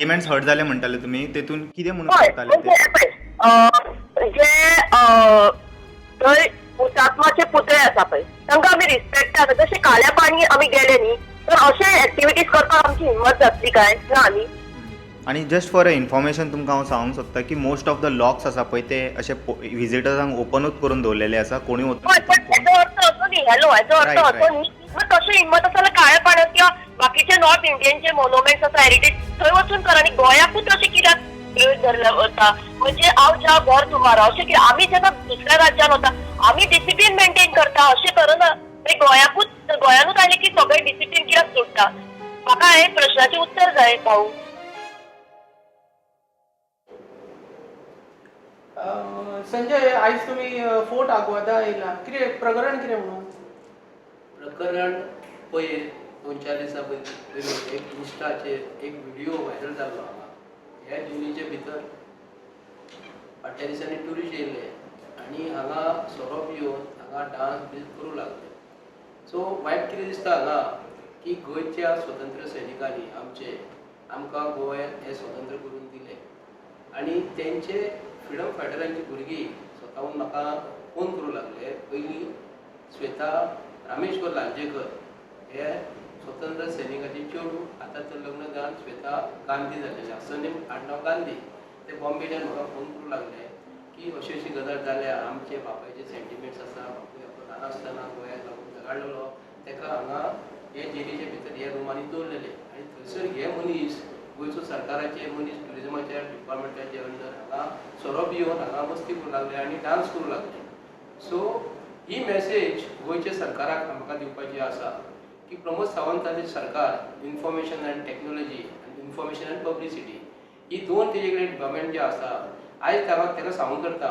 Payments हट जाले म्हणटाले तुमी तेतून कितें म्हणून हय करताले ते? म्हणजे जे थंय हुतात्माचे पुतळे आसा पळय तांकां आमी रिस्पेक्ट आसा जशें काळ्या पाणी आमी गेले न्ही तर अशे एक्टिविटीज करपाक आमची हिम्मत जातली काय ना न्ही. आणि जस्ट फॉर इन्फॉर्मेशन तुमकां हांव सांगूंक सोदता की मोस्ट ऑफ द लॉक्स आसा पळय ते अशे विजिटर्सांक ओपनूच करून दवरलेले आसा कोणी वचून हय भितर पण हेचो अर्थ असो न्ही हेलो हेचो अर्थ Right, असो right. न्ही मग तशें हिम्मत आसा जाल्यार काळ्या पाण्यात किंवा बाकीचे नॉर्थ इंडियनचे मोन्युमेंट्स आसा हेरिटेज थंय वचून कर आनी गोंयाकूच अशें कित्याक धरला वता म्हणजे हांव ज्या घर तुमारा अशें कितें आमी जेन्ना दुसऱ्या राज्यान वता आमी डिसिप्लीन मेंटेन करता अशें करना गोंयानूच आयले की सगळे डिसिप्लीन कित्याक सोडटा म्हाका हे प्रश्नाचें उत्तर जाय भाऊ. संजय आयज तुम्ही फोर्ट आग्वादा येयला कितें प्रकरण कितें म्हणून? प्रकरण पयर 2-4 दिसां पयलीं एक इन्स्टाचेर एक व्हिडिओ व्हायरल जाल्लो हांगा. ह्या जुनीचे भितर फाटल्या दिसांनी ट्युरिस्ट येयले आनी हांगा सोरोप येवन हांगा डान्स बी करूं लागले. सो वायट कितें दिसता हांगा की गोंयच्या स्वतंत्र सैनिकांनी आमकां गोंय हें स्वतंत्र करून दिलें आनी तेंचे फ्रिडम फायटरांची भुरगीं स्वताहून म्हाका फोन करूं लागले. पयलीं श्वेता रामेश्वर लांजेकर हे स्वतंत्र सैनिकाची चेडूं आतां तर लग्न जावन श्वेता गांधी जाल्लेले सरनेम आडनांव गांधी. ते बॉम्बेच्यान म्हाका फोन करूं लागले की अशी अशी गजाल जाल्या आमचे बापायचे सेंटिमेंट्स आसा बापूय आपलो ल्हान आसतना गोंयांत लागून झगडलेलो तेका हांगा हे जेलीचे भितर हे रुमांनी दवरलेले आनी थंयसर हे मनीस गोंयचो सरकाराचे मनीस ट्युरिजमाच्या डिपार्टमेंटाचे अंडर हांगा सोरोप येवन हांगा मस्ती करूं लागले आनी डान्स करूं लागले. सो ही मेसेज गोंयच्या सरकाराक आमकां दिवपाची आसा की प्रमोद सावंताचें सरकार इन्फॉर्मेशन एंड टॅक्नॉलॉजी आनी इन्फॉर्मेशन एंड पब्लिसिटी ही दोन तेजे कडेन डिपार्टमेंट जे आसा आयज ताका सांगूंक करता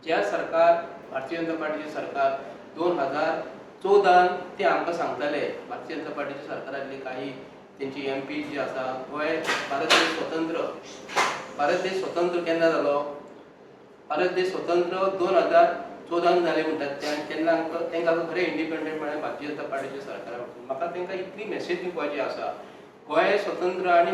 ज्या सरकार भारतीय जनता पार्टीचे सरकार 2014 ते आमकां सांगताले भारतीय जनता पार्टीच्या सरकारांतले काही तेंची MP जी आसा गोंय भारत देश स्वतंत्र केन्ना जालो भारत देश स्वतंत्र 2014 जाले म्हणटात तेन्ना तांकां खरें इंडिपेंडंट म्हळ्यार भारतीय जनता पार्टीच्या सरकारान म्हाका तांकां इतली मेसेज दिवपाची आसा गोंय स्वतंत्र आनी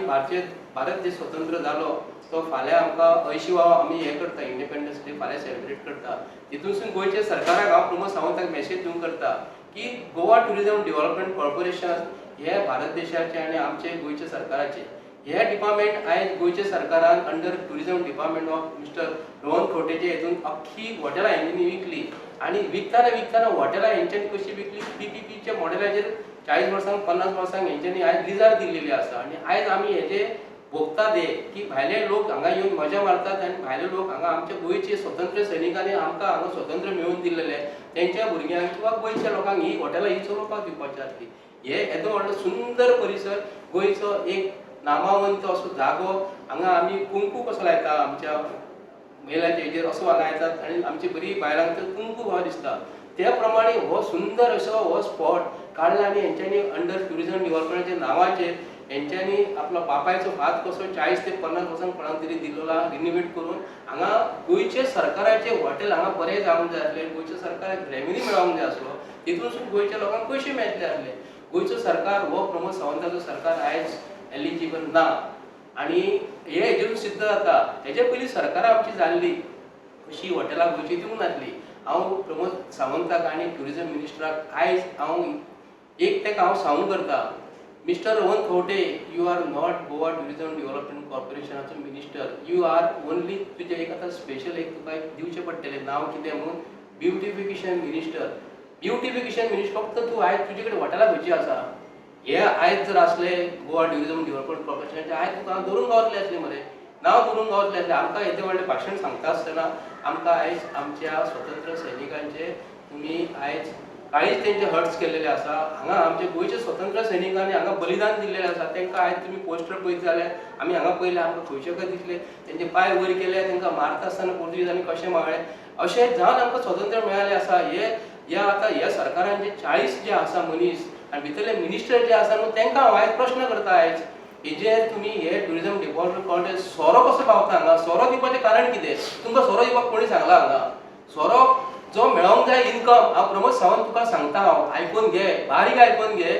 भारत देश स्वतंत्र जालो तो फाल्यां आमकां 80वा आमी हे करता इंडिपेंडन्स डे फाल्यां सेलिब्रेट करता तितूनसून गोंयच्या सरकाराक हांव प्रमोद सावंताक मेसेज दिवंक करता की गोवा ट्युरिजम डेव्हलपमेंट कॉर्पोरेशन हे भारत देशाचे आनी आमचे गोंयच्या सरकाराचे हे डिपार्टमेंट आयज गोंयच्या सरकारान under tourism department of mister Rohan खंवटेचे हेतून अख्खी हॉटेलां हेंच्यांनी विकली आनी विकताना हॉटेलां हेंच्यांनी कशी विकली PPPच्या मॉडेलाचेर 40 वर्सांक 50 वर्सांक हेंच्यांनी आयज लिजार दिल्लेली आसा आनी आयज आमी हेजे भोगता दे की भायले लोक हांगा येवन मजा मारतात आनी भायले लोक हांगा आमच्या गोंयचे स्वतंत्र सैनिकांनी आमकां हांगा स्वतंत्र मेळोवन दिल्लेले तेंच्या भुरग्यांक किंवा गोंयच्या लोकांक ही हॉटेलां ही चलोवपाक दिवपाची आसली. हे येदो व्हडलो सुंदर परिसर गोंयचो एक नामावंत असो जागो हांगा आमी कुंकू कसो लायता आमच्या महिलांच्या हेजेर असो लायतात आनी आमची बरी बायलांक तर कुंकू हो दिसता त्या प्रमाणे हो सुंदर असो हो स्पॉट काडला आनी हेंच्यांनी अंडर ट्युरिजम डेव्हलपमेंटाच्या नांवाचेर हेंच्यांनी आपलो बापायचो हात कसो 40 ते 50 वर्सांक कोणाक तरी दिल्लो रिनोवेट करून हांगा गोंयचे सरकाराचे हॉटेल हांगा बरें जावंक जाय आसलें गोंयच्या सरकाराक रेव्हेन्यू मेळोंक जाय आसलो तितूनसून गोंयच्या लोकांक पयशे मेळटले आसले. गोंयचो सरकार हो प्रमोद सावंताचो सरकार आयज एलिजिबल ना आनी हे हेजेर सिद्ध जाता हेजे पयलीं सरकारां आमची जाल्ली अशी हॉटेलां गोंयची दिवंक नासली. हांव प्रमोद सावंताक आनी ट्युरिजम मिनिस्टराक आयज ताका हांव सांगूंक करता mister Rohan Khaunte you are not Goa tourism development कॉर्पोरेशनाचो मिनिस्टर यू आर ओनली तुजें एक आतां स्पेशल एक तुका दिवचें पडटलें नांव कितें म्हणून ब्युटिफिकेशन मिनिस्टर फक्त तूं आयज तुजे कडेन हॉटेलां खंयची आसा हे आयज जर आसले गोवा ट्युरिजम डेव्हलपमेंट कॉर्पोरेशनाचे आयज तुका हांव धरून गावतलें आसलें मरे नांव धरून गावतलें आसलें. आमकां येदें व्हडलें भाशण सांगता आसतना आमकां आयज आमच्या स्वतंत्र सैनिकांचे तुमी आयज काळीच तेंचे हर्ट्स केल्लेले आसा हांगा आमचे गोंयचे स्वतंत्र सैनिकांनी हांगा बलिदान दिल्लेलें आसा तांकां आयज तुमी पोस्टर पळयत जाल्यार आमी हांगा पयले आमकां खंयचे खंय दिसले तेंचे पांय वयर केले तांकां मारता आसतना पोर्तुगीजांनी कशें मारलें अशें जावन आमकां स्वतंत्र मेळ्ळें आसा. ह्या सरकारान जे 40 जे आसा मनीस आनी भितरले मिनिस्टर जे आसा न्हू तांकां हांव आयज प्रश्न करता आयज हेजेर तुमी हे ट्युरिजम डेव्हलपमेंट कॉर्पोरेशन सोरो कसो पावता हांगा सोरो दिवपाचें कारण कितें तुमकां सोरो दिवपाक कोणी सांगला हांगा सोरो जो मेळोंक जाय इन्कम हांव प्रमोद सावंत तुका सांगता हांव आयकून घे बारीक आयकून घे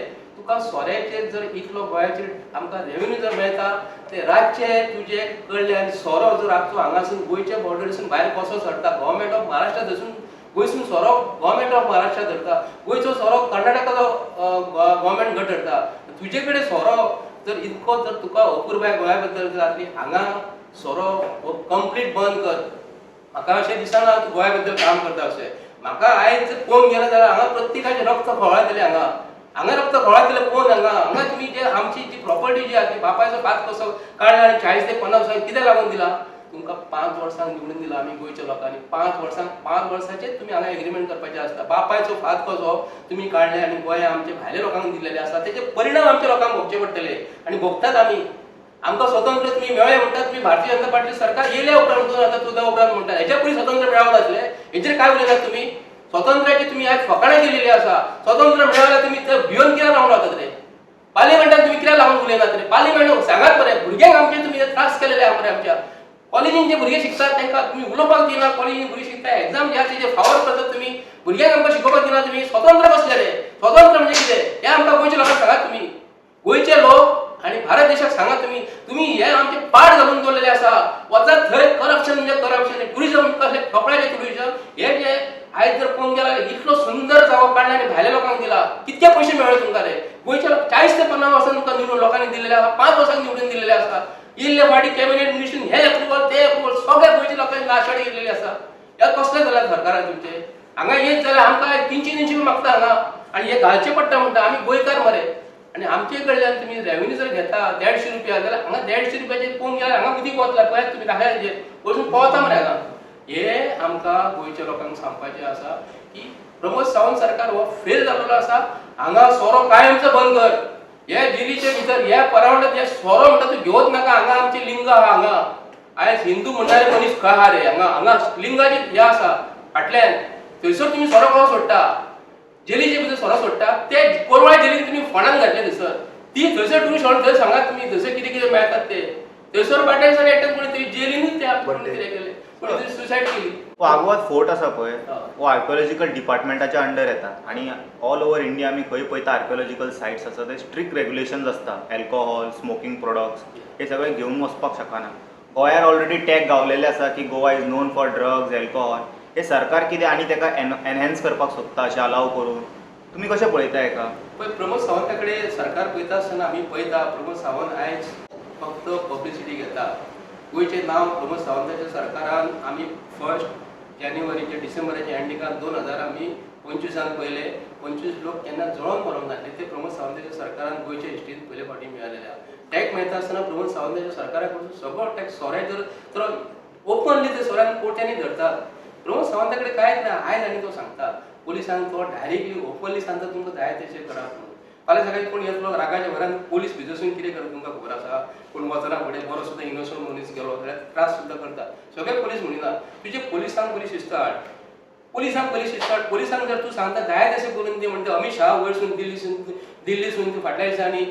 तुका सोऱ्याचेर जर इतलो गोंयाचेर आमकां रेव्हेन्यू जर मेळटा ते रातचे तुजे कळले आनी सोरो जर रातचो हांगासून गोंयच्या बॉर्डरीसून भायर कसो सरता गव्हर्मेंट ऑफ महाराष्ट्रा थंयसून गोंयसून सोरो गव्हर्मेंट ऑफ महाराष्ट्रा धरता गोंयचो सोरो कर्नाटकाचो गव्हर्मेंट घट धरता तुजे कडेन सोरो जर इतको जर तुका अपुरबाय गोंया बद्दल जर आसली हांगा सोरो कंप्लीट बंद कर म्हाका अशें दिसना तूं गोंया बद्दल काम करता अशें म्हाका आयज पळोवंक गेलें जाल्यार हांगा प्रत्येकाचें रक्त खवळायतलें हांगा रक्त खवळायतलें पळोवन हांगा तुमी जे आमची जी प्रॉपर्टी जी आसा ती बापायचो फात कसो काडला आनी 40 ते 50 वर्सांक कितें लागून दिला तुमकां 5 वर्सांक निवडून दिला आमी गोंयच्या लोकांनी 5 वर्सांचेर तुमी हांगा एग्रीमेंट करपाचें आसता बापायचो फात कसो तुमी काडले आनी गोंया आमच्या भायल्या लोकांक दिलेले आसा तेजे परिणाम आमच्या लोकांक भोगचे पडटले आनी भोगतात आमी आमकां स्वतंत्र तुम्ही मेळ्ळे म्हणटात तुम्ही भारतीय जनता पार्टी सरकार येयल्या उपरांत 2014 उपरांत म्हणटात हेच्या पयलीं स्वतंत्र मेळावं नासलें हेचेर काय उलयतात तुम्ही स्वातंत्र्याची तुम्ही आज फकाणां केलेली आसा स्वातंत्र्य मेळायला तुम्ही तर भिवन कित्याक रावून रावतात रे पार्लिमेंटात तुम्ही कित्याक लागून उलयनात रे पार्लिमेंट सांगात बरें भुरग्यांक आमचे तुम्ही त्रास केलेले आहा मरे आमच्या कॉलेजीन जे भुरगे शिकतात तांकां तुम्ही उलोवपाक दिना कॉलेजीन भुरगीं शिकता एग्जाम जे आसा जे फावर करतात तुम्ही भुरग्यांक आमकां शिकोवपाक दिना तुम्ही स्वतंत्र कसले रे स्वतंत्र म्हणजे कितें हें आमकां गोंयच्या लोकांक सांगात तुम्ही गोंयचे लोक आणि भारत देशाक सांगा तुम्ही हे आमचे पाड घालून दवरलेले आसा वचत थंय करप्शन म्हणजे करप्शन टुरिजम कसले कपड्याचे टुरिजम हे जे आयज जर पळोवंक गेल्यार इतलो सुंदर जागो काडला आनी भायल्या लोकांक दिला कितके पयशे मेळ्ळे तुमकां रे गोंयच्या 40 ते 50 वर्सां तुमकां निवडून लोकांनी दिलेले आसा 5 वर्सांक निवडून दिलेले आसा इल्ले फाटी कॅबिनेट मिनिस्ट्रीन हे अप्रुवल ते अप्रुवल सगळ्या गोंयच्या लोकांनी नाशाडी केलेली आसा ह्या कसले जाल्यार सरकारान तुमचे हांगा हेच जाल्यार आमकां 300 मागता हांगा आनी हे घालचे पडटा म्हणटा आमी गोंयकार मरे आणि आमचे कडल्यान तुम्ही रेव्हेन्यू जर घेता 150 रुपया जाल्यार हांगा 150 रुपयाचेर पळोवंक गेल्यार हांगा उदीक वतला पळय तुम्ही दाखयाचेर वचून पळता मरे हांगा हे आमकां गोंयच्या लोकांक सांगपाचें आसा की प्रमोद सावंत सरकार हो फेल जाल्लो आसा हांगा सोरो कायमचो बंद कर हे दिल्लीचे भितर हे परावंडात हे सोरो म्हणटा तूं घेवच नाका हांगा आमचे लिंग आहा हांगा आयज हिंदू म्हणणारे मनीस खंय आहा रे हांगा लिंगाचे हे आसा फाटल्यान थंयसर तुम्ही सोरो कसो सोडटा जेलीचे भितर सोरो सोडटा ते कोरवाळे जेलीन तुम्ही फोंडान घातले थंयसर ती थंयसर तुम्ही थंय सांगात तुम्ही थंयसर कितें कितें मेळटात ते थंयसर बाटल्सान एकट्यान कोणी तरी जेलीनूच ते कितें केलें कोणी तरी सुसायड केली वागवत फोर्ट आसा पळय हो आर्किओलॉजिकल डिपार्टमेंटाच्या अंडर येता आनी ऑल ओव्हर इंडिया आमी खंय पळयता आर्किओलॉजिकल सायट्स आसा ते स्ट्रिक्ट रेग्युलेशन्स आसता अल्कोहॉल स्मोकिंग प्रोडक्ट्स हे सगळे घेवन वचपाक शकना गोंयार ऑलरेडी टॅग गावलेले आसा की Goa is non for drugs alcohol हे सरकार कितें आनी ताका एनहॅन्स करपाक सोदता अशें अलाव करून तुमी कशें पळयता हेका पळय प्रमोद सावंता कडेन सरकार पळयता आसतना आमी पळयता प्रमोद सावंत आयज फक्त पब्लिसिटी घेता गोंयचें नांव प्रमोद सावंताच्या सरकारान आमी 1 जानेवारीच्या डिसेंबराच्या एंडिंगाक 2025 पयले 25 लोक केन्ना जळोवन मरोंक नासले ते प्रमोद सावंताच्या सरकारान गोंयच्या हिस्ट्रीन पयले फावटी मेळलेले टॅग मेळटा आसतना प्रमोद सावंताच्या सरकारा कडसून सगळो टॅग सोऱ्या जर ओपनली ते सोऱ्यान कोर्टांनी धरतात प्रमोद सावंता कडेन कांयच ना आयज आनी तो सांगता पुलिसांक तो डायरेक्टली ओपनली सांगता तुमकां जाय तशें करा म्हणून फाल्यां सकाळीं कोण येतलो रागाच्या भरान पोलीस भिजसून कितें करता तुमकां खबर आसा कोण वचना फुडें बरो सुद्दां इनोसंट मनीस गेलो जाल्यार त्रास सुद्दां करता सगळे पोलीस म्हणिना तुजे पुलिसांक पयलीं शिस्त हाड पुलिसांक जर तूं सांगता जाय तशें करून दी म्हणटा अमित शाह वयरसून दिल्लीसून तूं फाटल्या दिसांनी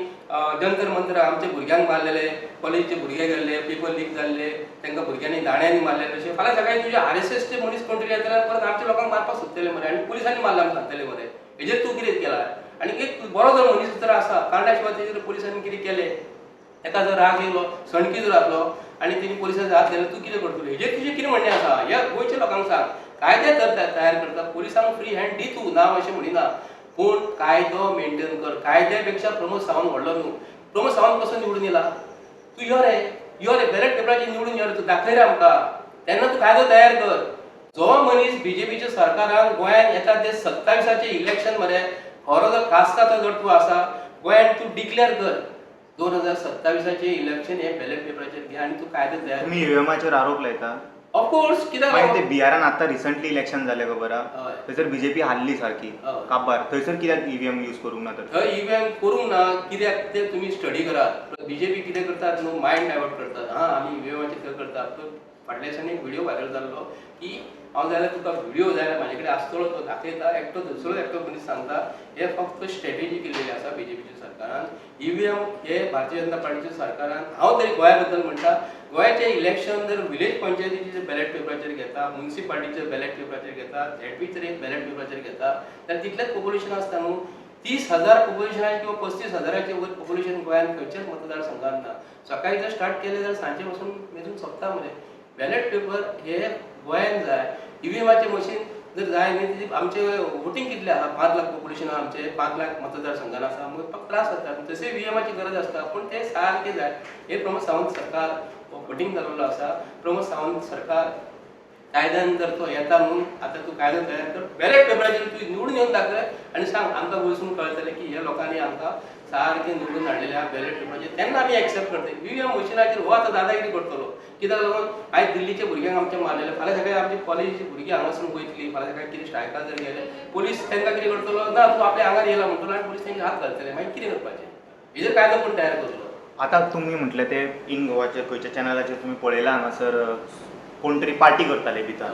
जंतर मंतर आमच्या भुरग्यांक मारलेले कॉलेजीचे भुरगे गेल्ले पेपर लीक जाल्ले तांकां भुरग्यांनी दाण्यांनी मारलेले अशें फाल्यां सकाळीं तुजे RSSचे मनीस कोण तरी येतल्यार परत आमच्या लोकांक मारपाक सोदतले मरे आनी पुलिसांनी मारला आमी सांगतले मरे हेजेर तूं कितें केला आनी एक बरो जर मनीस जर आसा कारणा शिवाय तेजेर पुलिसांनी कितें केलें ताका जर राग येयलो सणकी जर आसलो आनी तेणी पुलिसांचे हात धरले तूं कितें करतलो हेजेर तुजें कितें म्हणणें आसा ह्या गोंयच्या लोकांक सांग कायदे तयार करता पुलिसांक फ्री हँड दी तूं नांव अशें म्हणिना पूण कायदो मेंटेन कर कायद्या पेक्षा प्रमोद सावंत व्हडलो न्हू प्रमोद सावंत कसो निवडून येयला तूं यो रे बॅलेट पेपराचेर निवडून यो रे तूं दाखय रे आमकां तेन्ना तूं कायदो तयार कर जो मनीस बीजेपीच्या सरकारान गोंयांत येता ते 27 इलेक्शन मरे खरो जर कास्ताचो जर तूं आसा गोंयांत तूं डिक्लेअर कर 2027 इलेक्शन हे बॅलेट पेपराचेर घे आनी तूं कायदो तयार तुमी ईव्हीएमाचेर आरोप लायता ऑफकोर्स कित्याक ते बिहारान आतां रिसंटली इलेक्शन जालें खबर आहा थंयसर बीजेपी हारली सारकी काबार थंयसर कित्याक ईव्हीएम यूज करूंक ना तर थंय ईव्हीएम करूंक ना कित्याक ते तुमी स्टडी करात बीजेपी कितें करतात न्हू मायंड डायवर्ट करतात आमी ईव्हीएमाचेर करतात फाटल्या दिसांनी एक व्हिडिओ व्हायरल जाल्लो की हांव जाल्यार तुका व्हिडिओ जाल्यार म्हाजे कडेन आसतलो तो दाखयता एकटो दुसरो एकटो मनीस सांगता हे फक्त स्ट्रॅटेजी केलेली आसा बीजेपीच्या सरकारान ईव्हीएम हे भारतीय जनता पार्टीच्या सरकारान हांव तरी गोंया बद्दल म्हणटा गोंयाचें इलेक्शन जर विलेज पंचायतीचे बॅलेट पेपराचेर घेता म्युनिसिपालिटीचे बॅलेट पेपराचेर घेता झेडपीचेर एक बॅलेट पेपराचेर घेता जाल्यार तितलेंच पॉप्युलेशन आसता न्हू 30,000 पॉप्युलेशन किंवा 35,000चे वयर पॉप्युलेशन गोंयांत खंयच्याच मतदारसंघात ना. सकाळी जर स्टार्ट केले जाल्यार सांजे पासून मेजून सोंपता मरे. बॅलेट पेपर हे गोंयांत जाय. ईव्हीएमाचे मशीन जर जाय न्ही आमचे वोटींग कितले आहा 5 लाख पॉप्युलेशन आमचे 5 लाख मतदारसंघान आसा मग फक्त त्रास जाता. तसे ईव्हीएमाची गरज आसता पूण ते सारके जाय. हे प्रमोद सावंत सरकार वोटींग जाल्लो आसा. प्रमोद सावंत सरकार कायद्यान जर तो येता म्हणून आता तूं कायदो तयार कर बॅलेट पेपराचेर तूं निवडून येवन दाखय आनी सांग आमकां वयसून कळटलें की ह्या लोकांनी आमकां सारकें निवडून हाडलेलें आहा बॅलेट पेपराचेर तेन्ना आमी एक्सेप्ट करतले. ईव्हीएम मशिनाचेर हो आतां दादागिरी करतलो कित्याक लागून आयज दिल्लीच्या भुरग्यांक आमचे मारलेले फाल्यां सकाळी आमची कॉलेजीची भुरगीं हांगासून वयतलीं फाल्यां सकाळी कितें स्ट्रायकार जर गेले पोलीस तांकां कितें करतलो ना तूं आपल्या आंगार येयला म्हणटलो आनी पोलीस तांचे हात घालतले मागीर कितें करपाचें हेजेर कायदो कोण तयार करतलो. आता तुम्ही म्हटले ते इन गोवाचे खंयच्या चॅनलाचेर तुम्ही पळयला हांगासर कोण तरी पार्टी करताले भितर.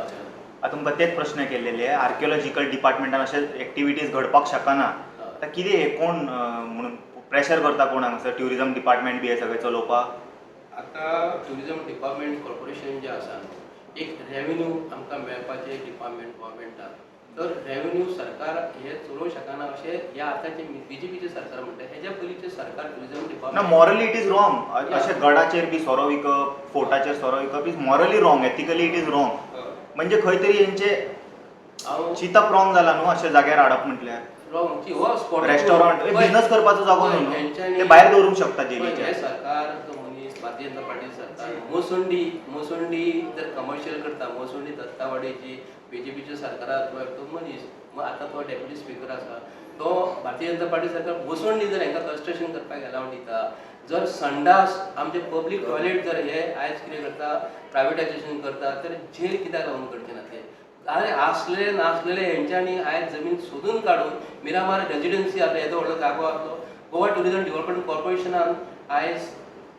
आता तुमकां तेच प्रश्न केल्लेले आर्किओलॉजिकल डिपार्टमेंटान अशे एक्टिविटीज घडपाक शकना. आतां कितें हे कोण म्हणून प्रेशर करता कोण हांगासर ट्युरिजम डिपार्टमेंट बी हे सगळें चलोवपाक. आतां ट्युरिजम डिपार्टमेंट कॉर्पोरेशन जें आसा एक रेव्हेन्यू आमकां मेळपाचें डिपार्टमेंट गव्हर्मेंटाक तर रेव्हेन्यू सरकार हे चलोवंक शकना अशें ह्या आतांचे बीजेपीचे सरकार म्हणटा. हेज्या पयलींचे सरकार ट्युरिजम ना department morally it is wrong. अशें गडाचेर बी सोरो विकप फोर्टाचेर सोरो विकप is morally wrong ethically it is wrong. म्हणजे खंय तरी हेंचे चितप रॉंग जाला न्हू अशे जाग्यार हाडप म्हटल्यार. रेस्टॉरंट बिझनेस करपाचो जागो न्हू ते भायर दवरूंक शकता जेलीचे. सरकार तो मनीस भारतीय जनता पार्टी सरकार मोसोंडी जर कमर्शियल करता मोसोंडी दत्तावाडेची बीजेपीच्या सरकारात तो मनीस मग आता तो डेप्युटी स्पीकर आसा तो भारतीय जनता पार्टी सरकार मोसोंडी जर हांकां कन्स्ट्रक्शन करपाक अलाव दिता जर संडास आमचे पब्लीक टॉयलेट जर हे आयज कितें करता प्रायवेटायजेशन करता तर जेल कित्याक लागून करचे ना ते. अरे आसले नासलेले हेंच्यांनी आयज जमीन सोदून काडून मिरामार रेजिडेन्सी आसलो येदो व्हडलो जागो आसलो गोवा ट्युरिजम डेव्हलपमेंट कॉर्पोरेशनान आयज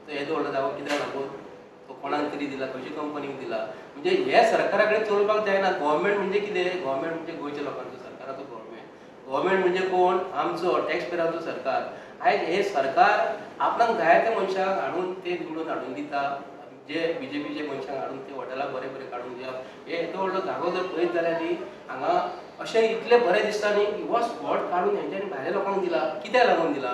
येदो व्हडलो जागो कित्याक लागून तो कोणाक तरी दिला खंयच्या कंपनीक दिला. म्हणजे हे सरकारा कडेन चलोवपाक जायना. गव्हर्मेंट म्हणजे कितें गव्हर्मेंट म्हणजे गोंयच्या लोकांचो सरकाराचो गव्हर्मेंट म्हणजे कोण आमचो टॅक्स पेयराचो सरकार. आयज हे सरकार आपणाक जाय त्या मनशाक हाडून ते निवडून हाडून दिता जे बीजेपीचे मनशाक हाडून ते हॉटेलाक बरे बरे काडून दिवप हे येदो व्हडलो जागो जर पळयत जाल्यार न्ही हांगा अशें इतलें बरें दिसता न्ही की हो स्पॉट काडून हेंच्यांनी भायल्या लोकांक दिला. कित्याक लागून दिला.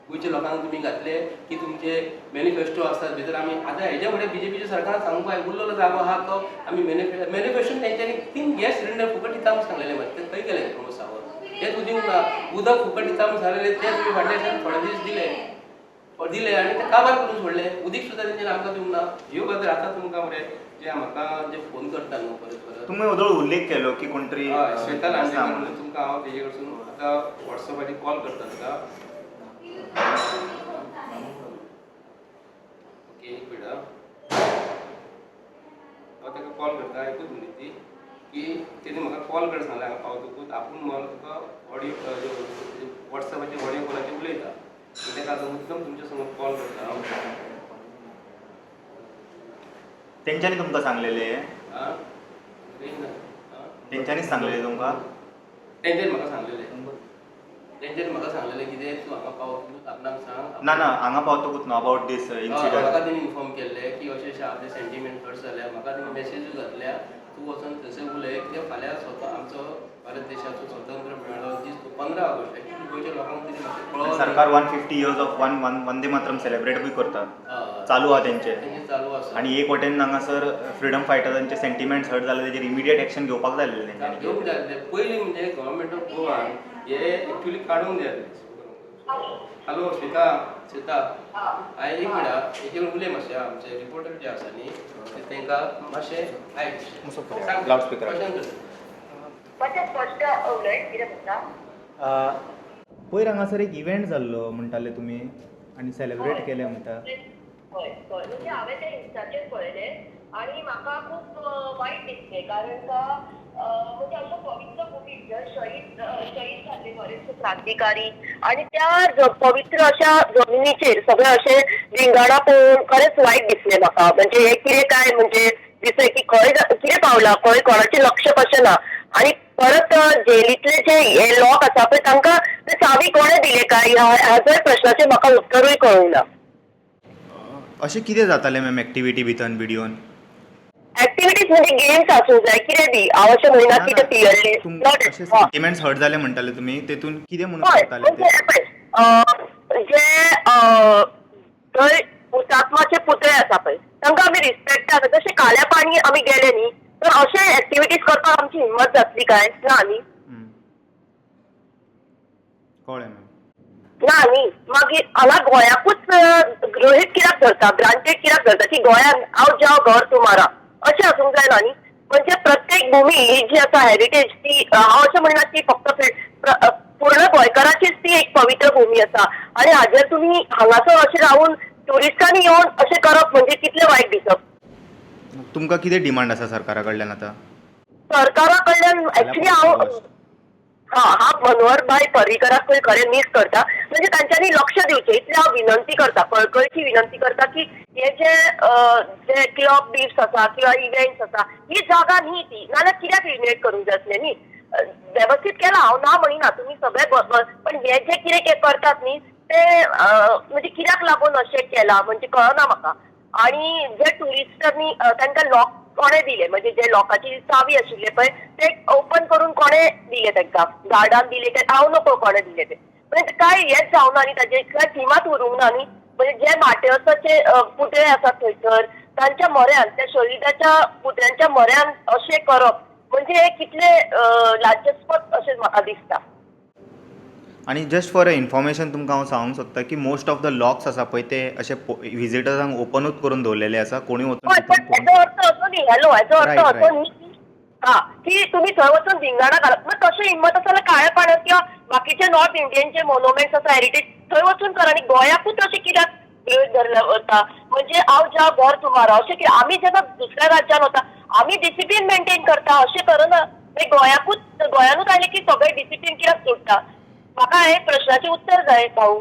गोंयच्या लोकांक तुमी घातले की तुमचे मॅनिफेस्टो आसतात भितर आमी आतां हेज्या फुडें बीजेपीच्या सरकारान सांगूंक उरलेलो जागो आहा तो आमी मॅनिफेस्टोन तेंच्यांनी 3 गॅस सिलिंडर फुकट दिता म्हूण सांगलेलें मात ते खंय गेले प्रमोद सावंत. हेच उदीक ना उदक फुकट दिता म्हूण सांगलेलें ते तुमी फाटल्या थोडे दीस दिले आनी ते काबार करून सोडले. उदीक सुद्दां तेंच्यांनी आमकां दिवंक ना. ह्यो गजाली आतां तुमकां मरे जे म्हाका जे फोन करता न्हू परत तुम्ही उदळ उल्लेख केलो की कोण तरी श्वेता लांडेकर म्हणून तुमकां हांव तेजे कडसून आतां वॉट्सॅपाचेर कॉल करता तुका. ओके एक मिनट हांव ताका कॉल करता एकूच मिनीट ती की तेणी म्हाका कॉल कर सांगलें हांगा पावतकूच आपूण मला तुका ऑडियो वॉट्सॅपाचेर ऑडियो कॉलाचेर उलयता ताका आतां मुद्दम तुमच्या समोर कॉल करता हांव. तेंच्यांनी तुमकां सांगलेले आं तेंच्यांनीच सांगलेले तुमकां. तेंच्यांनी म्हाका सांगलेलें कितें तूं हांगा पावतकूच आपणाक सांग ना हांगा पावतकूच न्हू अबाउट दीस इन्सिडंट. म्हाका तेणी इन्फॉर्म केल्लें की अशें अशें आपले सेंटिमेंट हर्ट जाल्या म्हाका तेणी मॅसेजूय घातल्या तूं वचून थंयसर उलय कित्याक फाल्यां स्वता आमचो भारत देशाचो स्वतंत्र मेळ्ळो दीस 15 ऑगस्ट एक्चुअली गोंयच्या लोकांक तरी मातशें कळोवन सरकार 150 years of Vande Mataram celebrate बी करता चालू आहा तेंचे. चालू आसा आणि एक वटेन हांगासर फ्रिडम फायटरांचे सेंटिमेंट्स हर्ट जाले तेजेर इमिडिएट एक्शन घेवपाक जाय आसलें तेंच्यांनी. घेवंक जाय आसलें. पयलीं म्हणजे गव्हर्मेंट ऑफ गोवान हे एक्चुअली काडूंक जाय आसलें. हॅलो श्वेता हांवें एक मिनट हेजे उलय मातशें आमचे रिपोर्टर जे आसा न्ही तांकां मातशें आयक लावड स्पिकर मातशें स्पश्ट उलय कितें म्हणटा. पयर हांगासर एक इव्हेंट जाल्लो म्हणटाले तुमी आनी सेलिब्रेट केले म्हणटा. हय म्हणजे हांवें तें इन्स्टाचेर पळयलें आनी म्हाका खूब वायट दिसलें कारण का म्हणजे असो पवित्र भुमी शहीद जाल्ले बरेचशे क्रांतिकारी आणि त्या पवित्र अशा जमिनीचेर सगळें अशें रिंगाणा पळोवन खरेंच वायट दिसलें म्हाका. म्हणजे हे कितें काय म्हणजे दिसलें की खंय कितें पावलां खंय कोणाचें लक्ष कशें ना आणि परत जेलीतले जे हे लोक आसा पळय तांकां ते चावी कोणें दिले काय ह्या प्रश्नाचेर म्हाका उत्तरूय कळूंक ना. अशें कितें जातालें मॅम एक्टिविटी भितर व्हिडियोन. एक्टिविटीज म्हणजे गेम्स आसूंक जाय कितें बी हांव अशें म्हणना की ते क्लियरली नॉट सेंटिमेंट्स हर्ट जाले म्हणटाले तुमी तेतून कितें म्हणून हय करताले ते म्हणजे जे थंय हुतात्माचे पुतळे आसा पळय तांकां आमी रिस्पेक्ट आसा जशें काल्या पाणी आमी गेले न्ही तर अशे एक्टिविटीज करपाक आमची हिम्मत जातली काय ना न्ही कळ्ळें मॅम ना न्ही मागीर हांगा गोंयाकूच गृहीत कित्याक धरता ग्रांटेड कित्याक धरता की गोंयान हांव जाव घर तुमारा अशें आसूंक जायना न्ही म्हणजे प्रत्येक भूमी ही जी आसा हेरिटेज ती हांव अशें म्हणना की फक्त पूर्ण गोंयकाराचीच ती एक पवित्र भूमी आसा आनी हाजेर तुमी हांगासर अशें रावून ट्युरिस्टांनी येवन अशें करप म्हणजे कितलें वायट दिसप तुमकां कितें डिमांड आसा सरकारा कडल्यान आतां सरकारा कडल्यान एक्चुली हांव हांव मनोहरभाई पर्रीकराक खरें मिस करता म्हणजे तांच्यांनी लक्ष दिवचें इतली हांव विनंती करता कळकळीची विनंती करता की हे जे क्लब बीफ्स आसा किंवा इव्हेंट्स आसा ही जागा न्ही ती नाल्यार कित्याक रिनोवेट करूंक जाय आसलें न्ही वेवस्थीत केलां हांव ना म्हणिना तुमी सगळे बरोबर पण हे जे कितें करतात न्ही ते म्हणजे कित्याक लागून अशें केलां म्हणजे कळना म्हाका आणि जे टुरिस्टांनी तांकां लॉक कोणे दिले म्हणजे जे लोकांची चावी आशिल्ले पळय ते ओपन करून कोणे दिले तांकां गार्डान दिले ते हांव नको कोणे दिले ते म्हणजे काय हेच जावना आनी ताजे काय थिमात उरूंक ना न्ही म्हणजे जे माटेवसाचे पुतळे आसात थंयसर तांच्या म्हऱ्यान त्या शहिदाच्या पुतळ्यांच्या म्हऱ्यान अशें करप म्हणजे कितले लाज्यास्पद अशें म्हाका दिसता आणि जस्ट फॉर इन्फॉर्मेशन तुमकां हांव सांगूंक सोदता की मोस्ट ऑफ द लॉक्स आसा पळय ते अशे विजिटर्सांक ओपनूच करून दवरलेले आसा कोणी हय पण हेजो अर्थ असो न्ही हेजो अर्थ असो न्ही की तुमी थंय वचून धिंगाणा घालप मग तशें हिम्मत आसा जाल्यार काळ्या पाण्यार किंवा बाकीचे नॉर्थ इंडियनचे मोन्युमेंट्स आसा हेरिटेज थंय वचून कर आनी गोंयाकूच अशें कित्याक गृहीत धरले वता म्हणजे हांव ज्या घर तुमारा अशें की आमी जेन्ना दुसऱ्या राज्यान वता आमी डिसिप्लीन मेंटेन करता अशें करना गोंयानूच आयले की सगळे डिसिप्लीन कित्याक सोडटा म्हाका हे प्रश्नाचें उत्तर जाय भाऊ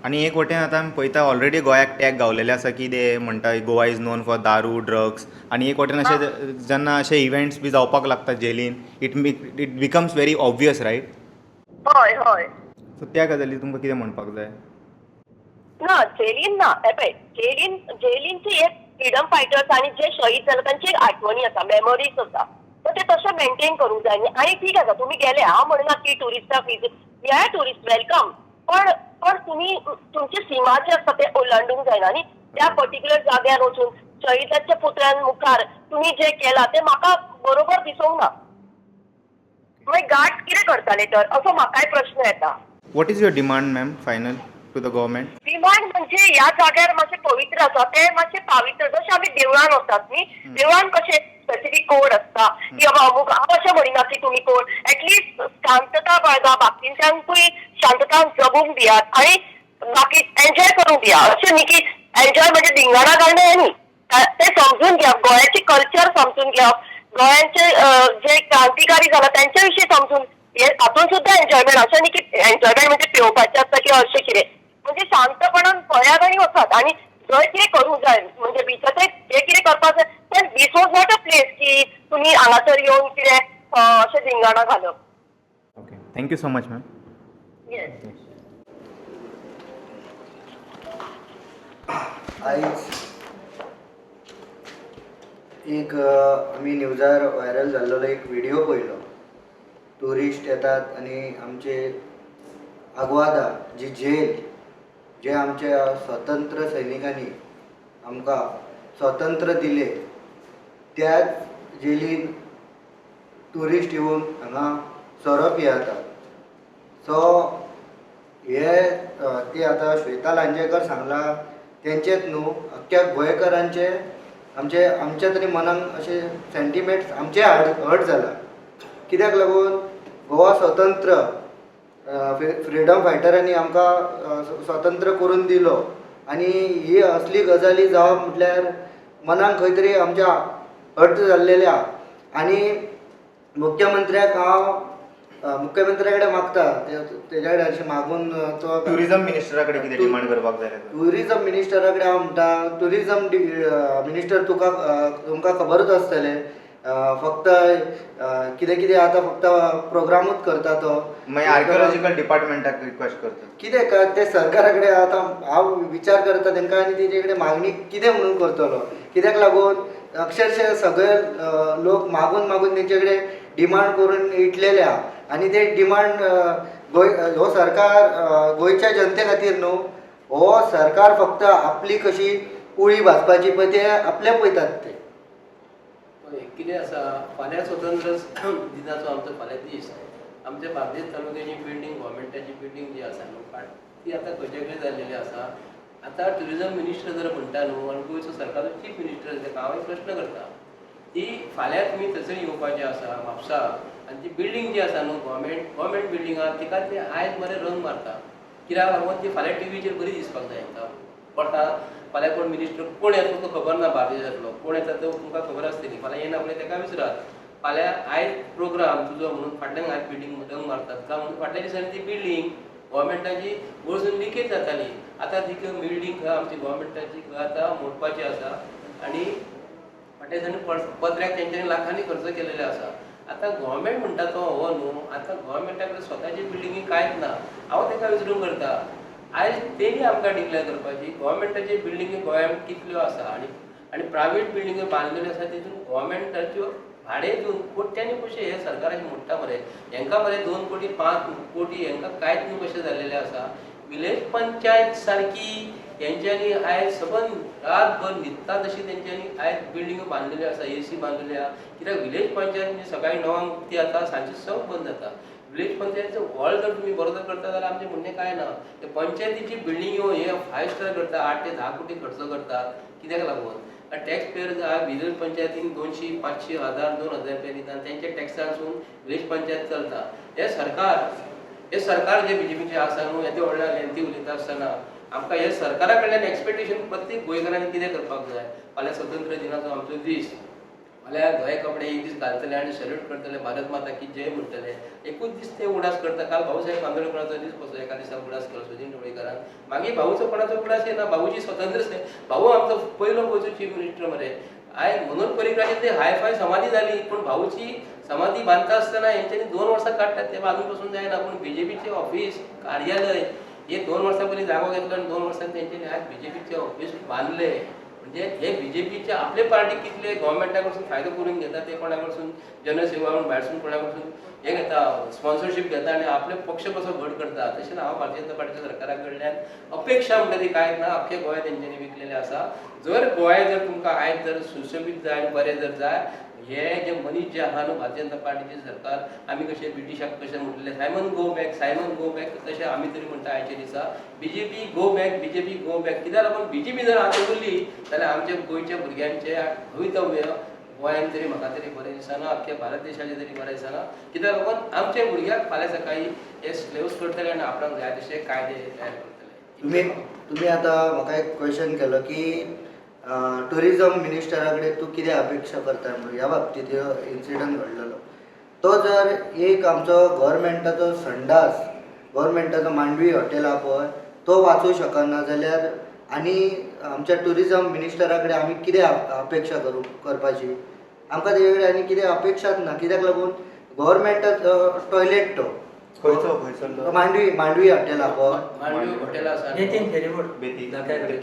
आणि एक वटेन आतां आमी पळयता ऑलरेडी गोंयाक टॅग गावलेले आसा की ते म्हणटा गोवा इज नोन फॉर दारू ड्रग्स आणि एक वटेन अशें जेन्ना अशे इव्हेंट्स बी जावपाक लागता जेलीन it becomes very obvious right हय हय सो त्या गजाली तुमकां कितें म्हणपाक जाय ना जेलीन ना हे पळय जेलीनचे एक फ्रिडम फायटर्स आणि जे शहीद जाले तांची एक आठवणी आसा मेमरीज आसा तर ते तशें मेंटेन करूंक जाय आणि ठीक आसा तुमी गेले हांव म्हणना की टुरिस्टाक हे टुरिस्ट वेलकम पण तुमी तुमची सीमा जे आसता ते ओलांडूंक जायना न्ही त्या पर्टिक्युलर जाग्यार वचून शहिदाच्या पुतळ्यां मुखार तुमी जे केलां ते म्हाका बरोबर दिसूंक ना मागीर गार्ड्स कितें करताले तर असो म्हाकाय प्रश्न येता what is your demand ma'am final to the government demand म्हणजे ह्या जाग्यार मातशें पवित्र आसा ते मातशें पावित्र जशें आमी देवळान वतात न्ही देवळान कशें स्पेसिफीक कोड आसता की बाबा अमूक हांव अशें म्हणिना की तुमी कोड एटलिस्ट शांतता बाळगा बाकीच्यांकूय शांततान जगूंक दियात आनी बाकी एन्जॉय करूंक दिया अशें न्ही की एन्जॉय म्हणजे धिंगाणा घालणें हें न्ही ते समजून घेवप गोंयाची कल्चर समजून घेवप गोंयांचे जे क्रांतिकारी जाला त्यांच्या विशीं समजून हातून सुद्दां एन्जॉयमेंट अशें न्ही की एन्जॉयमेंट म्हणजे पेंवपाचें आसता किंवा अशें कितें म्हणजे शांतपणान गोंयाक आनी वचात आनी जंय कितें करूंक जाय म्हणजे बिचाचेर जे कितें करपाक जाय पण this was not a place की तुमी हांगासर येवन कितें अशें धिंगाणा घालप okay thank you so much ma'am yes आयज एक आमी न्यूजार व्हायरल जाल्लो एक व्हिडिओ पळयलो टुरिस्ट येतात आनी आमचे आग्वादा जी जेल जे आमच्या स्वतंत्र सैनिकांनी आमकां स्वतंत्र दिले त्याच जेलीन टुरिस्ट येवन हांगा सोरो पियेतात सो हे ते आतां श्वेता लांजेकर सांगला तेंचेच न्हू अख्ख्या गोंयकारांचे आमच्या तरी मनान अशे सेंटिमेंट्स आमचे हर्ट जाला कित्याक लागून गोवा स्वतंत्र फ्रिडम फायटरांनी आमकां स्वतंत्र करून दिलो आनी ही असली गजाली जावप म्हटल्यार मनाक खंय तरी आमच्या हर्ट जाल्लेले आहा आनी मुख्यमंत्र्याक हांव मुख्यमंत्र्या कडेन मागता तेज्या कडेन अशें मागून तो टुरिजम मिनिस्टरा कडेन कितें डिमांड करपाक जाय टुरिजम मिनिस्टरा कडेन हांव म्हणटा टुरिजम मिनिस्टर तुमकां खबरूच आसतलें फक्त कितें कितें आतां फक्त प्रोग्रामूच करता तो मागीर आर्किओलॉजिकल डिपार्टमेंटाक रिक्वेस्ट करता. कितें का ते सरकारा कडेन आतां हांव विचार करता तांकां आनी तेजे कडेन मागणी कितें म्हणून करतलो, कित्याक लागून अक्षरशः सगळे लोक मागून मागून तेंचे कडेन डिमांड करून इटलेले आहा आनी ते डिमांड हो सरकार गोंयच्या जनते खातीर न्हू, हो सरकार फक्त आपली कशी पोळी भाजपाची पळय ते आपले पळयतात ते. कितें आसा, फाल्यां स्वतंत्र दिनाचो आमचो फाल्यां दीस. आमच्या बार्देस तालुक्याची बिल्डींग, गव्हर्मेंटाची बिल्डींग जी आसा न्हू, ती आतां खंयच्या खंय जाल्लेली आसा. आतां ट्युरिजम मिनिस्टर जर म्हणटा न्हू आनी गोंयचो सरकारचो चीफ मिनिस्टर ताका हांव एक प्रश्न करता, ती फाल्यां तुमी थंयसर येवपाचें आसा म्हापसा, आनी ती बिल्डींग जी आसा न्हू गव्हर्मेंट बिल्डींग आहा तिका ते आयज बरें रंग मारता. कित्याक लागून ती फाल्यां टीव्हीचेर बरी दिसपाक जाय तांकां. पडटा फाल्यां कोण मिनिस्टर कोण येता तो खबर ना, बार्देशांतलो कोण येता तो तुमकां खबर आसतली. फाल्यां येना फुडें ताका विचारात. फाल्यां आयज प्रोग्राम तुजो म्हणून फाटल्यान आयज बिल्डींग रंग मारतात का म्हणून फाटल्या दिसांनी ती बिल्डींग गव्हर्मेंटाची वरसून लिकेज जाताली. आतां ती बिल्डींग आमची गव्हर्मेंटाची आतां मोडपाची आसा आनी फाटल्या दिसांनी पत्र्याक तेंच्यांनी लाखांनी खर्च केलेले आसा. आतां गव्हर्मेंट म्हणटा तो हो न्हू, आतां गव्हर्मेंटा कडेन स्वताची बिल्डींगी कांयच ना. हांव ताका विचारून करता, आयज तेणी आमकां डिक्लेअर करपाची गव्हर्मेंटाची बिल्डींगी गोंयांत कितल्यो आसा आनी प्रायवेट बिल्डींग्यो बांदलेल्यो आसा तितून गव्हर्मेंटाच्यो भाडे दिवन कोट्यांनी पयशे हे सरकाराचे मोडटा मरे. हांकां मरे 2 कोटी 5 कोटी हांकां कांयच न्हू कशें जाल्लेले आसा. विलेज पंचायत सारकी तेंच्यांनी आयज सबंद रातभर न्हिदता तशी तेंच्यांनी आयज बिल्डींग्यो बांदलेल्यो आसा, AC बांदलेल्या. कित्याक विलेज पंचायत म्हणजे सकाळी 9 ती आतां सांजची 6 बंद जाता. विलेज पंचायतीचो हॉल जर तुम्ही बरोबर करता जाल्यार आमचें म्हणणें काय ना. ते पंचायतीची बिल्डींग्यो हे 5 स्टार करता, 8 ते 10 कोटी खर्च करतात. कित्याक लागून टॅक्स पेयर विलेज पंचायतीन 200, 500, 1000, 2000 रुपया दिता. तेंच्या टॅक्सासून विलेज पंचायत चलता. हे सरकार जे BJPचे आसा न्हू, येदे व्हडल्या लेंथी उलयता आसतना आमकां हे सरकारा कडल्यान एक्सपेक्टेशन प्रत्येक गोंयकारांनी कितें करपाक जाय. फाल्यां स्वतंत्र दिनाचो आमचो दीस, फाल्यां धवे कपडे एक दीस घालतले आनी सॅल्यूट करतले, भारत माता की जय म्हणटले. एकूच दीस ते उडास करता. काल भाऊसाहेब आंबेडकरांचो दीस कसो एका दिसा उडास केलो सुदीन ढवळीकरान. मागीर भाऊचो कोणाचो उडास येना. भाऊची स्वतंत्र भाऊ आमचो पयलो गोंयचो चीफ मिनिस्टर मरे. आयज मनोहर पर्रीकराची ती हायफाय समाधी जाली, पूण भाऊची समाधी बांदता आसतना हेंच्यांनी 2 वर्सां काडटात ते बांदून पासून जायना. पूण BJPचे ऑफिस कार्यालय हे 2 वर्सां पयलीं जागो घेतलो आनी 2 वर्सांनी तेंच्यांनी आयज BJPचे ऑफिस बांदले. म्हणजे हे BJPचे आपले पार्टी कितले गव्हर्मेंटा कडसून फायदो करून घेता, ते कोणा कडसून जनसेवा म्हणून भायरसून कोणा कडसून हे घेता, स्पॉन्सरशीप घेता आनी आपले पक्ष कसो घट करता. तशें हांव भारतीय जनता पार्टीच्या सरकारा कडल्यान अपेक्षा म्हणटा ती कांयच ना. अख्खे गोंय तेंच्यांनी विकलेले आसा. जर गोंय जर तुमकां आयज जर सुशोभीत जाय आनी बरें जर जाय, हे जे मनीस जे आहा न्हू भारतीय जनता पार्टीचे सरकार, आमी कशे ब्रिटिशाक कशें म्हटलें सायमन गो बॅक तशें आमी तरी म्हणटा आयच्या दिसा BJP गो बॅक. कित्याक लागून BJP जर आतां उरली जाल्यार आमच्या गोंयच्या भुरग्यांचें भवितव्य गोंयांत तरी म्हाका तरी बरें दिसना, अख्ख्या भारत देशाचें तरी बरें दिसना. कित्याक लागून आमच्या भुरग्याक फाल्यां सकाळी हे स्लेव्स करतले आनी आपणाक जाय तशे कायदे तयार करतले. तुम्ही आतां म्हाका एक क्वेश्चन केलो की टुरिजम मिनिस्टरा कडेन तूं कितें अपेक्षा करता म्हणून. ह्या बाबतींत इन्सिडंट घडलेलो तो जर एक आमचो गव्हर्मेंटाचो संडास, गव्हर्मेंटाचो मांडवी हॉटेल आहा पळय तो वाचूं शकना जाल्यार आनी आमच्या टुरिजम मिनिस्टरा कडेन आमी कितें अपेक्षा करपाची. आमकां तेजे कडेन आनी कितें अपेक्षाच ना. कित्याक लागून गव्हर्मेंटाचो टॉयलेट तो खंयचो मांडवी हॉटेल आहा पळय, मांडवी हॉटेल आसा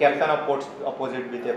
कॅप्टन ऑफ पोर्ट्स अपोजीट बी ते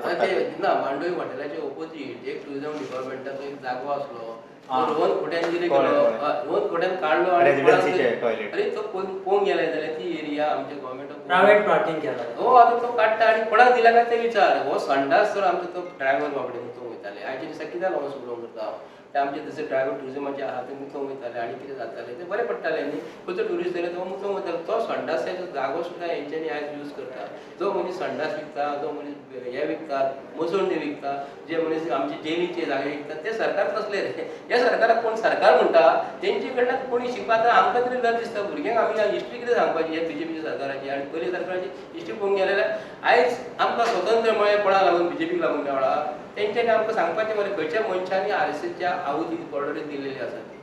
ना. मांडवी हॉटेलाच्या ओपोजीट एक टुरिजम डिपार्टमेंटाचो एक जागो आसलो. रोहन खोट्यान कितें केलो, रोहन खोट्यान काडलो आनी अरे तो पळोवंक गेले जाल्यार ती एरिया आमच्या गव्हर्मेंट प्रायवेट पार्टीन केला. हो आतां तो काडटा आनी कोणाक दिला काय ते विचार. हो संडास तर आमचो तो ड्रायव्हर बाबडे मुतोंक वयताले. आयच्या दिसा कित्याक हांव उलोवंक करता. ते आमचे तसे ड्रायव्हर टुरिजमाचे आहा ते मुतोंक वयताले आनी कितें जातालें ते बरें पडटालें न्ही. खंयचो टुरिस्ट येयलो तो मुतोंक वयतालो. तो संडासाचो जागो सुद्दां हेंच्यांनी आयज यूज करता. जो मनीस संडास विकता, जो मनीस हे विकतात, मोसोंडे विकता, जे मनीस आमचे जेलीचे जागे विकतात, ते सरकार कसले रे. ह्या सरकाराक कोण सरकार म्हणटा तेंचे कडल्यान कोणी शिकता. आमकां तरी डर दिसता भुरग्यांक आमी हिस्ट्री कितें सांगपाची ह्या BJPच्या सरकाराची. आनी पयलीं सरकाराची हिस्ट्री पळोवंक गेले जाल्यार आयज आमकां स्वतंत्र मेळ्ळें कोणाक लागून BJPक लागून मेळ्ळा. तेंच्यांनी आमकां सांगपाचें मरे खंयच्या मनशांनी RSSच्या आवती बॉर्डरीत दिल्लेली आसा ती.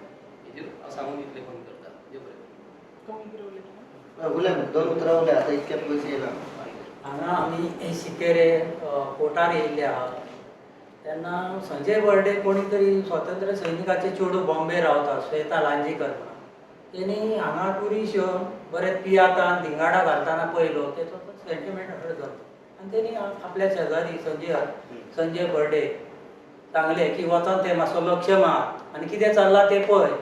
हेजेर हांव सांगून इतलें कमी करता. देव बरें. उलय 2 उतरां उलय आतां इतके पयस येयला. हांगा आमी शिकेरे कोर्टार येयल्ले आहात. तेन्ना संजय बर्डे कोणी तरी स्वातंत्र्य सैनिकाचे चेडूं बॉम्बे रावता श्वेता लांजीकर म्हणून तेणी हांगा ट्युरिस्ट येवन बरें पियाता आनी धिंगाडा घालतना पळयलो तेचो तो सेंटिमेंट हर्ट जालो आनी तेणी आपल्या शेजारी संजय बर्डे सांगलें की वचोन ते मातसो लक्ष मार आनी कितें चल्लां तें पळय.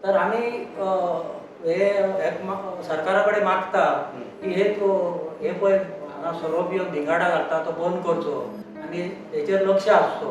तर आमी सरकारा कडेन मागता की हे पळय हांगा सोरोप येवन धिंगाडा घालता तो बंद करचो आनी हेचेर लक्ष आसचो.